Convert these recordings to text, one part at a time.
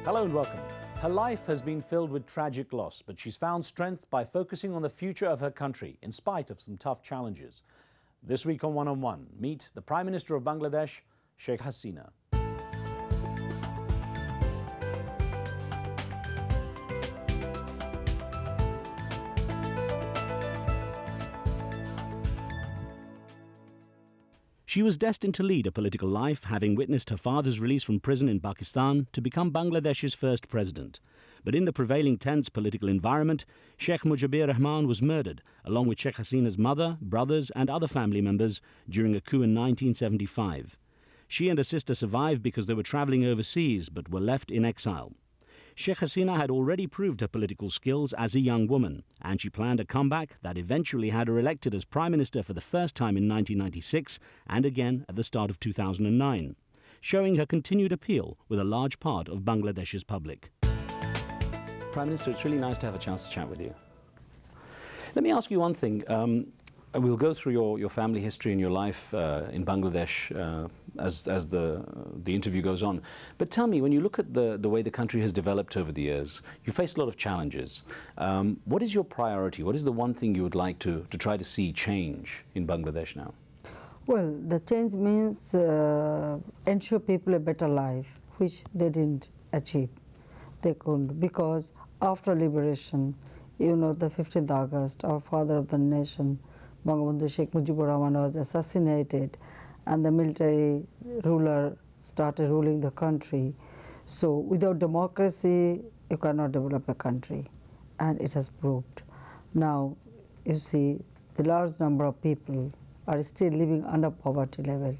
Hello and welcome. Her life has been filled with tragic loss, but she's found strength by focusing on the future of her country in spite of some tough challenges. This week on One, meet the Prime Minister of Bangladesh, Sheikh Hasina. She was destined to lead a political life, having witnessed her father's release from prison in Pakistan to become Bangladesh's first president. But in the prevailing tense political environment, Sheikh Mujibur Rahman was murdered, along with Sheikh Hasina's mother, brothers and other family members during a coup in 1975. She and her sister survived because they were travelling overseas but were left in exile. Sheikh Hasina had already proved her political skills as a young woman, and she planned a comeback that eventually had her elected as Prime Minister for the first time in 1996 and again at the start of 2009, showing her continued appeal with a large part of Bangladesh's public. Prime Minister, it's really nice to have a chance to chat with you. Let me ask you one thing. We'll go through your family history and your life in Bangladesh as the interview goes on. But tell me, when you look at the way the country has developed over the years, you faced a lot of challenges. What is your priority? What is the one thing you would like to try to see change in Bangladesh now? Well, the change means ensure people a better life, which they didn't achieve. They couldn't, because after liberation, you know, the 15th August, our father of the nation, Bangabandhu Sheikh Mujibur Rahman, was assassinated, and the military ruler started ruling the country. So without democracy, you cannot develop a country, and it has proved. Now, you see, the large number of people are still living under poverty level.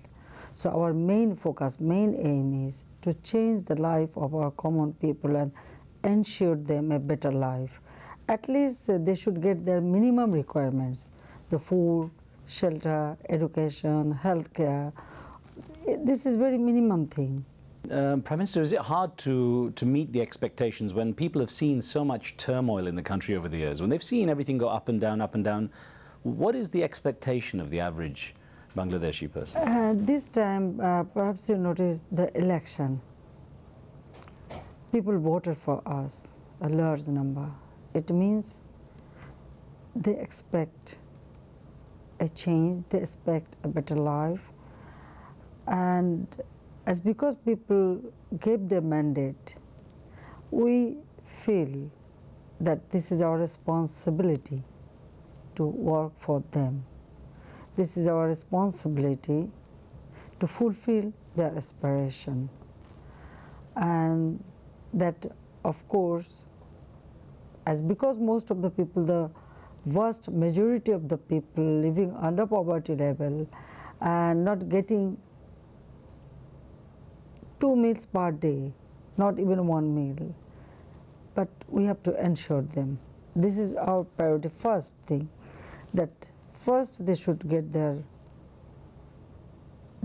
So our main focus, main aim is to change the life of our common people and ensure them a better life. At least they should get their minimum requirements. The food, shelter, education, healthcare. This is very minimum thing. Prime Minister, is it hard to meet the expectations when people have seen so much turmoil in the country over the years? When they've seen everything go up and down, what is the expectation of the average Bangladeshi person? This time, perhaps you noticed the election. People voted for us, a large number. It means they expect a change, they expect a better life, and as because people gave their mandate, we feel that this is our responsibility to work for them. This is our responsibility to fulfill their aspiration, and that, of course, as because most of the people, the vast majority of the people living under poverty level and not getting 2 meals per day, not even 1 meal, but we have to ensure them. This is our priority, first thing, that first they should get their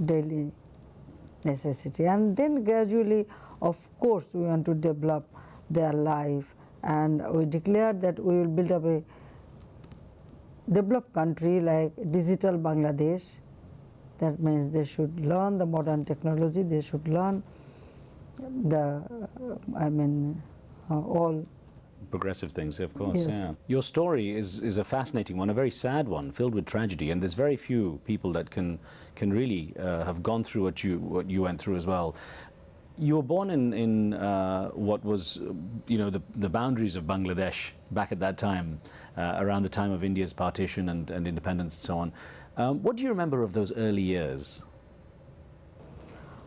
daily necessity, and then gradually, of course, we want to develop their life, and we declare that we will build up a developed country like digital Bangladesh. That means they should learn the modern technology, they should learn the, all progressive things, of course. Yes. Yeah. Your story is a fascinating one, a very sad one, filled with tragedy, and there's very few people that can really have gone through what you went through as well. You were born in what was, you know, the boundaries of Bangladesh back at that time, around the time of India's partition and independence and so on. What do you remember of those early years?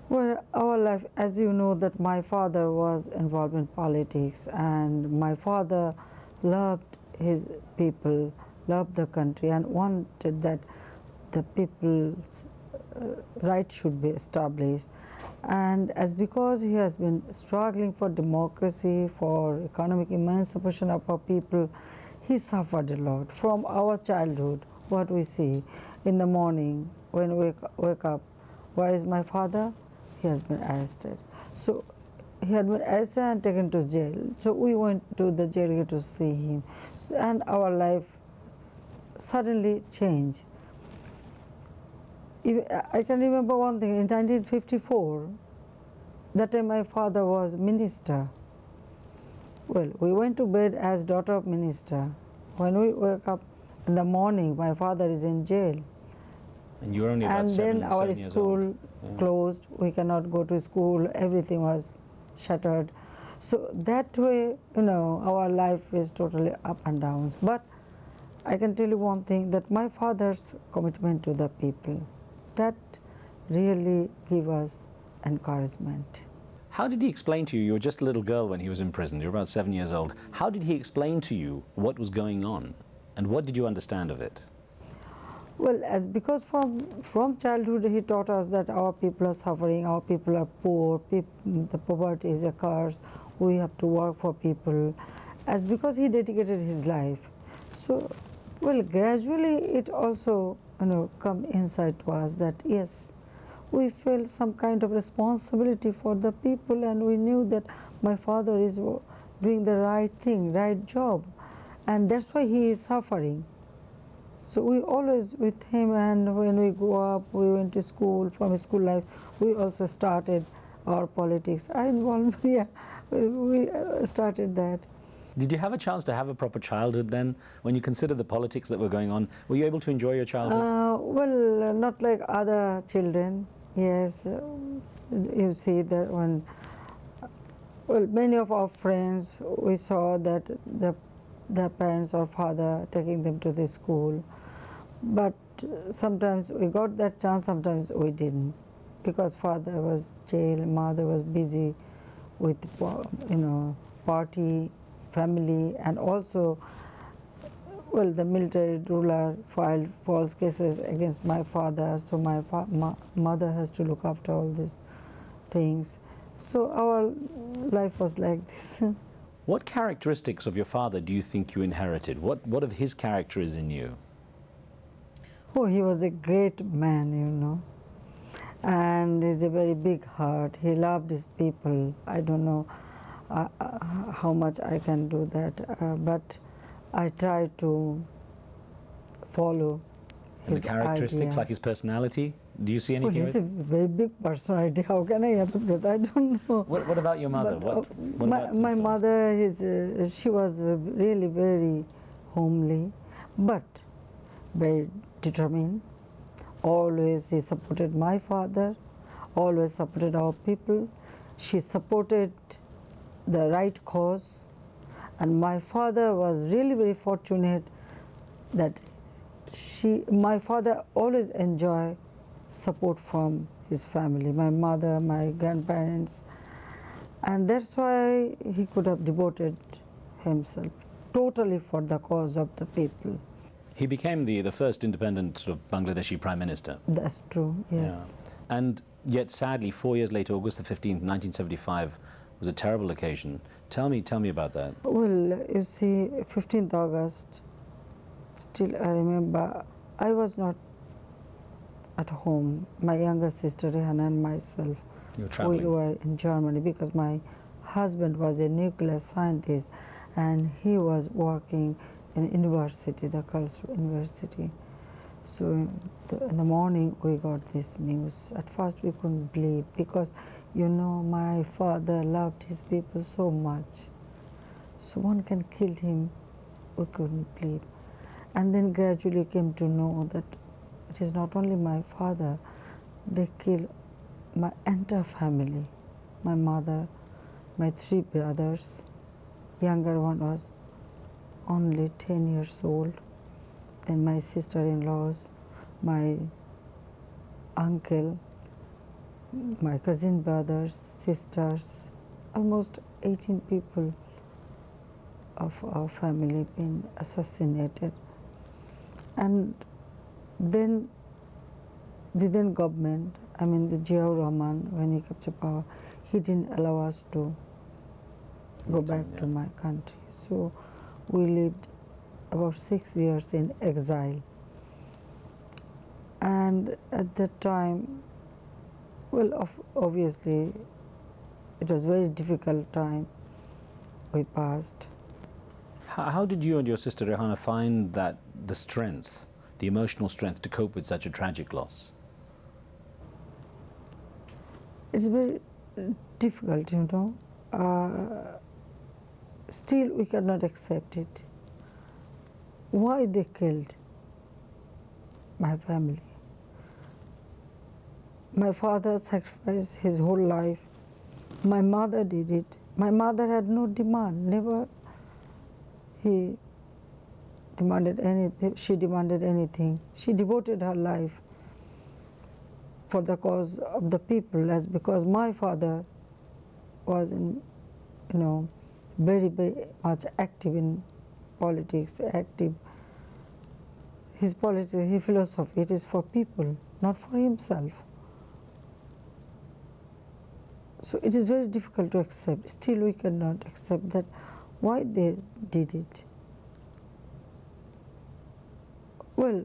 Well, our life, as you know, that my father was involved in politics, and my father loved his people, loved the country, and wanted that the people's rights should be established. And as because he has been struggling for democracy, for economic emancipation of our people, he suffered a lot. From our childhood, what we see in the morning when we wake up, where is my father? He has been arrested. So he had been arrested and taken to jail. So we went to the jail to see him, and our life suddenly changed. I can remember one thing, in 1954, that time my father was minister Well, we went to bed as daughter of minister. When we wake up in the morning, my father is in jail. And you were only about And seven, then our 7 years school old. Yeah. closed. We cannot go to school. Everything was shattered. So that way, our life is totally up and down. But I can tell you one thing, that my father's commitment to the people, that really gave us encouragement. How did he explain to you, you were just a little girl when he was in prison, you were about 7 years old, how did he explain to you what was going on? And what did you understand of it? Well, because from childhood he taught us that our people are suffering, our people are poor, the poverty is a curse, we have to work for people, as because he dedicated his life. So, well, gradually it also, come inside to us that yes, we felt some kind of responsibility for the people, and we knew that my father is doing the right thing, right job, and that's why he is suffering. So we always with him, and when we grew up, we went to school. From school life, we also started our politics. I involved, yeah, we started that. Did you have a chance to have a proper childhood then? When you consider the politics that were going on, were you able to enjoy your childhood? Well, not like other children. Yes, you see that when, well, many of our friends, we saw that their parents or father taking them to the school. But sometimes we got that chance, sometimes we didn't, because father was jail, mother was busy with, party, family, and also, well, the military ruler filed false cases against my father, so my mother has to look after all these things. So our life was like this. What characteristics of your father do you think you inherited? What of his character is in you? Oh, he was a great man, and he's a very big heart. He loved his people. I don't know how much I can do that, but I try to follow And his the characteristics, idea. like his personality? Do you see anything? Well, he's a very big personality. How can I help that? I don't know. What about your mother? But, What about my his mother, she was really very homely, but very determined. Always he supported my father, always supported our people. She supported the right cause, and my father was really very fortunate that my father always enjoyed support from his family, my mother, my grandparents, and that's why he could have devoted himself totally for the cause of the people. He became the first independent sort of Bangladeshi Prime Minister. That's true, yes. Yeah. And yet sadly, 4 years later, August the 15th, 1975, was a terrible occasion. Tell me about that. Well, you see, 15th August, still I remember, I was not at home. My younger sister Rehanna and myself, You were traveling. we were in Germany because my husband was a nuclear scientist and he was working in university, the Karlsruhe University. So in the morning we got this news. At first we couldn't believe because, my father loved his people so much. So one can kill him, we couldn't believe. And then gradually came to know that it is not only my father, they killed my entire family, my mother, my 3 brothers. Younger one was only 10 years old. Then my sister-in-laws, my uncle, my cousin brothers, sisters, almost 18 people of our family been assassinated. And then the then government, the Ziaur Rahman, when he came to power, he didn't allow us to go back to my country. So we lived about 6 years in exile. And at that time, well, obviously, it was a very difficult time we passed. How did you and your sister Rehanna find that the strength, the emotional strength to cope with such a tragic loss? It's very difficult, still we cannot accept it. Why they killed my family? My father sacrificed his whole life. My mother did it. My mother had no demand, never he demanded anything. She demanded anything. She devoted her life for the cause of the people, as because my father was in, very, very much active in politics, active. His politics, his philosophy, it is for people, not for himself. So it is very difficult to accept. Still we cannot accept that why they did it. Well,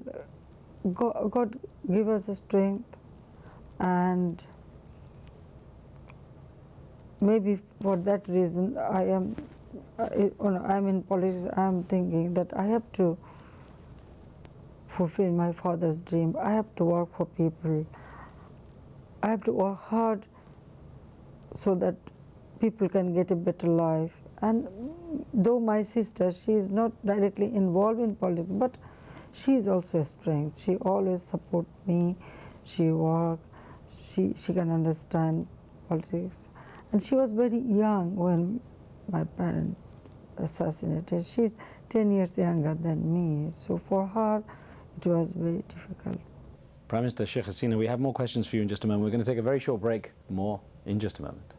God give us the strength, and maybe for that reason I'm in politics. I'm thinking that I have to fulfill my father's dream. I have to work for people. I have to work hard so that people can get a better life. And though my sister, she is not directly involved in politics, but she is also a strength. She always supports me. She works. She can understand politics. And she was very young when my parents assassinated. She's 10 years younger than me. So for her, it was very difficult. Prime Minister Sheikh Hasina, we have more questions for you in just a moment. We're going to take a very short break. More in just a moment.